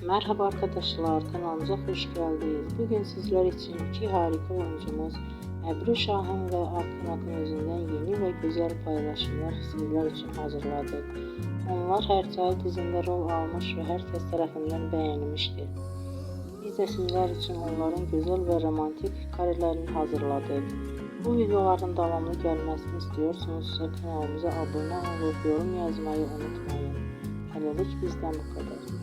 Merhaba arkadaşlar, kanalımıza hoş geldiniz. Bugün sizler için iki harika oyuncumuz Ebru Şahin ve Akın Akınözü'nden yeni ve güzel paylaşımlar sizler için hazırladık. Onlar her çay dizinde rol almış ve herkes tarafından beğenilmiştir. Biz de sizler için onların güzel ve romantik karelerini hazırladık. Bu videoların devamlı gelmesini istiyorsanız kanalımıza abone olup yorum yazmayı unutmayın. Hələlik bizden bu kadar.